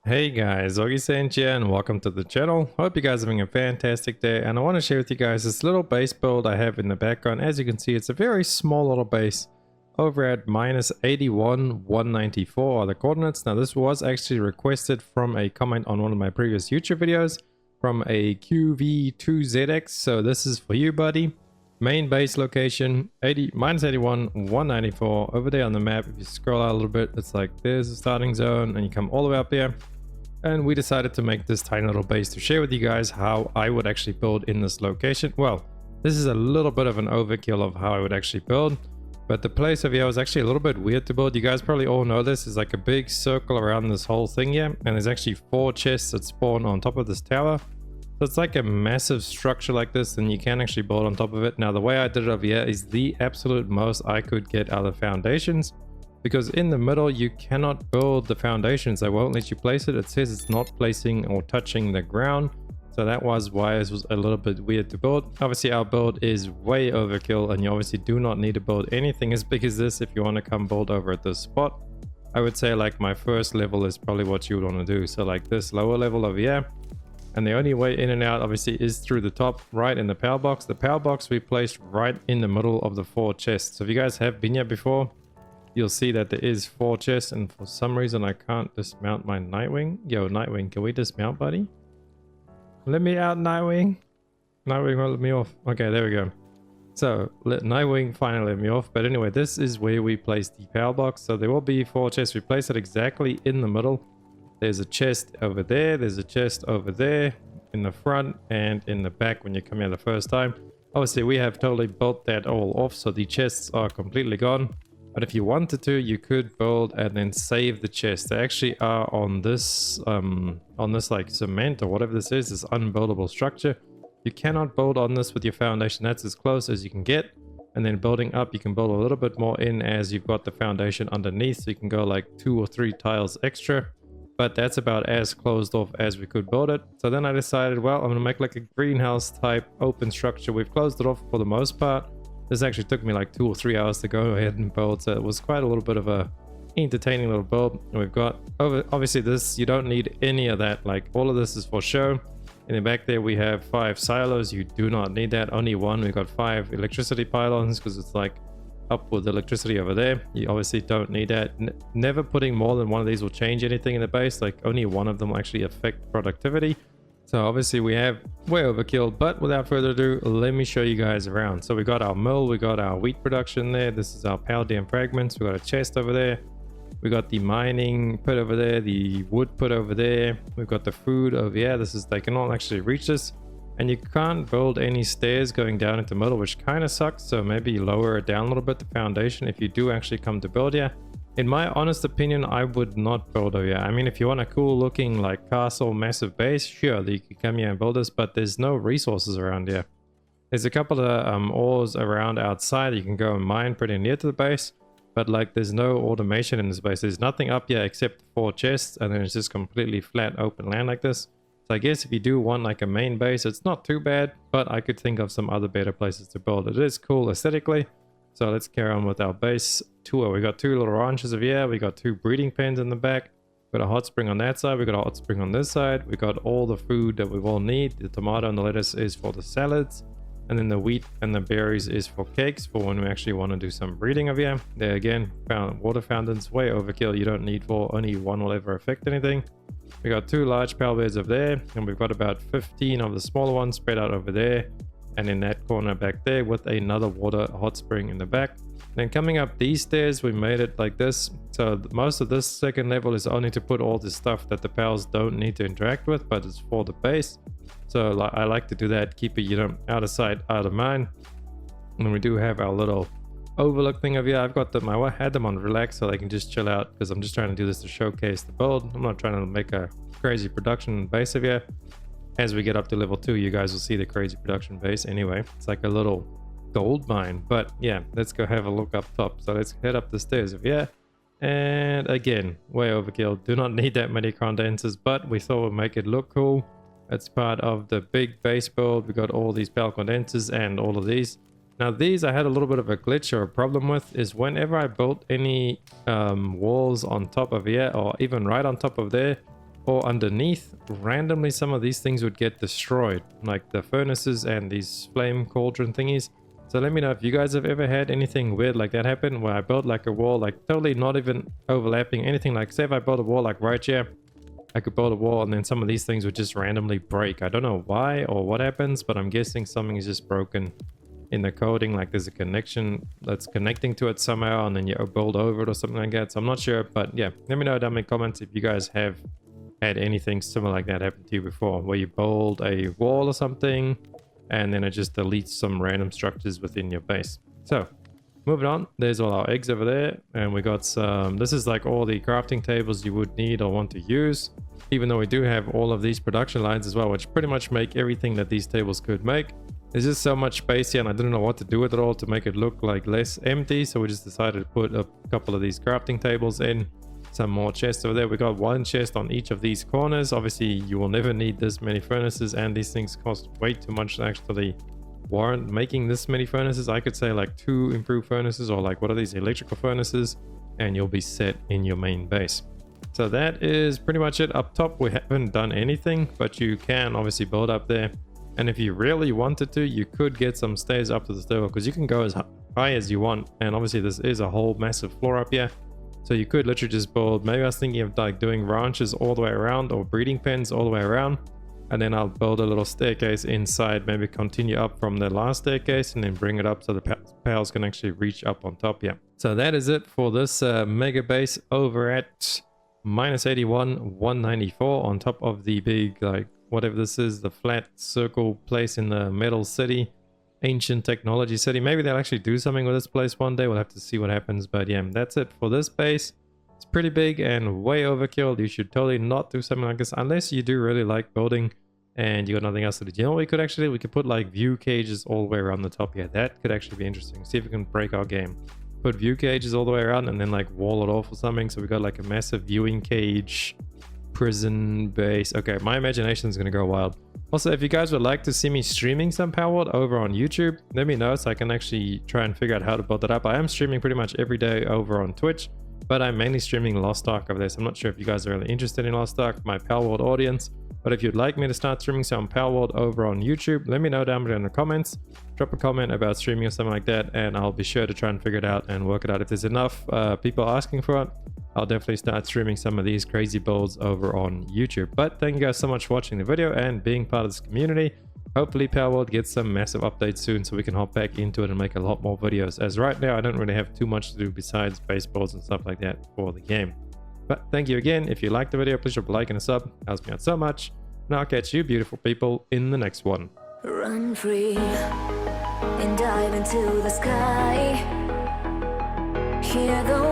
Hey guys, Augiesaint here and welcome to the channel. Hope you guys are having a fantastic day, and I want to share with you guys this little base build I have in the background. As you can see, it's a very small little base over at minus 81, 194 are the coordinates. Now this was actually requested from a comment on one of my previous YouTube videos from a QV2ZX, so this is for you, buddy. Main base location minus 81, 194 over there on the map. If you scroll out a little bit, it's like there's the starting zone and you come all the way up there. And we decided to make this tiny little base to share with you guys how I would actually build in this location. Well, this is a little bit of an overkill of how I would actually build, but the place over here was actually a little bit weird to build. You guys probably all know this is like a big circle around this whole thing here, and there's actually 4 chests that spawn on top of this tower. So it's like a massive structure like this, and you can actually build on top of it. Now the way I did it over here is the absolute most I could get out of foundations, because in the middle you cannot build the foundations. They won't let you place it. It says it's not placing or touching the ground, so that was why it was a little bit weird to build. Obviously our build is way overkill, and you obviously do not need to build anything as big as this if you want to come build over at this spot. I would say like my first level is probably what you would want to do, so like this lower level over here. And the only way in and out obviously is through the top right in the power box. The power box we placed right in the middle of the 4 chests. So if you guys have been here before, you'll see that there is 4 chests, and for some reason I can't dismount my Nightwing. Yo, Nightwing, can we dismount, buddy? Let me out, Nightwing. Nightwing won't let me off. Okay, there we go. So Nightwing finally let me off. But anyway, this is where we place the power box. So there will be 4 chests. We place it exactly in the middle. There's a chest over there, there's a chest over there, in the front and in the back when you come here the first time. Obviously we have totally built that all off, so the chests are completely gone. But if you wanted to, you could build and then save the chests. They actually are on this like cement or whatever this is, this unbuildable structure. You cannot build on this with your foundation. That's as close as you can get. And then building up, you can build a little bit more in as you've got the foundation underneath, so you can go like 2 or 3 tiles extra. But that's about as closed off as we could build it. So then I decided, well, I'm gonna make like a greenhouse type open structure. We've closed it off for the most part. This actually took me like 2 or 3 hours to go ahead and build, so it was quite a little bit of a entertaining little build. And we've got obviously this, you don't need any of that, like all of this is for show. In the back there we have 5 silos. You do not need that, only 1. We've got 5 electricity pylons because it's like up with electricity over there. You obviously don't need that. Never putting more than 1 of these will change anything in the base. Like only 1 of them will actually affect productivity. So obviously we have way overkill, but without further ado, let me show you guys around. So we got our mill, we got our wheat production there. This is our power dam fragments. We got a chest over there. We got the mining pit over there, the wood pit over there. We've got the food over here. This is, they cannot actually reach this. And you can't build any stairs going down into the middle, which kind of sucks. So maybe lower it down a little bit, the foundation, if you do actually come to build here. In my honest opinion, I would not build over here. I mean, if you want a cool looking like castle, massive base, sure, you can come here and build this, but there's no resources around here. There's a couple of ores around outside. You can go and mine pretty near to the base, but like there's no automation in this base. There's nothing up here except 4 chests, and then it's just completely flat open land like this. So I guess if you do want like a main base, it's not too bad, but I could think of some other better places to build. It is cool aesthetically. So let's carry on with our base tour. We got 2 little ranches over here. We got 2 breeding pens in the back. We got a hot spring on that side. We got a hot spring on this side. We got all the food that we will need. The tomato and the lettuce is for the salads. And then the wheat and the berries is for cakes, for when we actually want to do some breeding over here. There again, water fountains, way overkill. You don't need 4. Only 1 will ever affect anything. We got 2 large power beds over there, and we've got about 15 of the smaller ones spread out over there, and in that corner back there with another water hot spring in the back. Then coming up these stairs, we made it like this. So most of this second level is only to put all the stuff that the pals don't need to interact with, but it's for the base. So I like to do that, keep it, you know, out of sight, out of mind. And we do have our little overlook thing over here. I've got them, I had them on relax so they can just chill out, because I'm just trying to do this to showcase the build. I'm not trying to make a crazy production base over here. As we get up to level 2, you guys will see the crazy production base anyway. It's like a little gold mine. But yeah, let's go have a look up top. So let's head up the stairs over here. And again, way overkill. Do not need that many condensers, but we thought we'd make it look cool. It's part of the big base build. We got all these power condensers and all of these. Now these I had a little bit of a glitch or a problem with, is whenever I built any walls on top of here, or even right on top of there, or underneath, randomly some of these things would get destroyed, like the furnaces and these flame cauldron thingies. So let me know if you guys have ever had anything weird like that happen, where I built like a wall, like totally not even overlapping anything. Like say if I built a wall like right here, I could build a wall and then some of these things would just randomly break. I don't know why or what happens, but I'm guessing something is just broken in the coding. Like there's a connection that's connecting to it somehow and then you build over it or something like that. So I'm not sure, but yeah, let me know down in the comments if you guys have had anything similar like that happen to you before, where you build a wall or something and then it just deletes some random structures within your base. So moving on, there's all our eggs over there, and we got some, this is like all the crafting tables you would need or want to use, even though we do have all of these production lines as well, which pretty much make everything that these tables could make. There's just so much space here and I didn't know what to do with it all to make it look like less empty, so we just decided to put a couple of these crafting tables in. Some more chests over there. We got one chest on each of these corners. Obviously you will never need this many furnaces, and these things cost way too much to actually warrant making this many furnaces. I could say like 2 improved furnaces, or like what are these, electrical furnaces, and you'll be set in your main base. So that is pretty much it. Up top we haven't done anything, but you can obviously build up there, and if you really wanted to, you could get some stairs up to the stairwell, because you can go as high as you want, and obviously this is a whole massive floor up here. So you could literally just build, maybe I was thinking of like doing ranches all the way around, or breeding pens all the way around, and then I'll build a little staircase inside, maybe continue up from the last staircase and then bring it up so the pals can actually reach up on top. Yeah, so that is it for this mega base over at -81 194 on top of the big, like whatever this is, the flat circle place in the metal city, ancient technology city. Maybe they'll actually do something with this place one day. We'll have to see what happens, but yeah, that's it for this base. It's pretty big and way overkill. You should totally not do something like this unless you do really like building and you got nothing else to do. You know what we could actually, we could put like view cages all the way around the top. Yeah, that could actually be interesting. See if we can break our game. Put view cages all the way around and then like wall it off or something, so we got like a massive viewing cage prison base. Okay, my imagination is gonna go wild. Also, if you guys would like to see me streaming some Palworld over on YouTube, let me know so I can actually try and figure out how to build that up. I am streaming pretty much every day over on Twitch, but I'm mainly streaming Lost Ark over there, so I'm not sure if you guys are really interested in Lost Ark, my Palworld audience. But if you'd like me to start streaming some Palworld over on YouTube, let me know down below in the comments. Drop a comment about streaming or something like that, and I'll be sure to try and figure it out and work it out. If there's enough people asking for it, I'll definitely start streaming some of these crazy builds over on YouTube. But thank you guys so much for watching the video and being part of this community. Hopefully Palworld gets some massive updates soon so we can hop back into it and make a lot more videos. As right now, I don't really have too much to do besides base builds and stuff like that for the game. But thank you again. If you liked the video, please drop a like and a sub. It helps me out so much. And I'll catch you beautiful people in the next one. Run free and dive into the sky. Hear the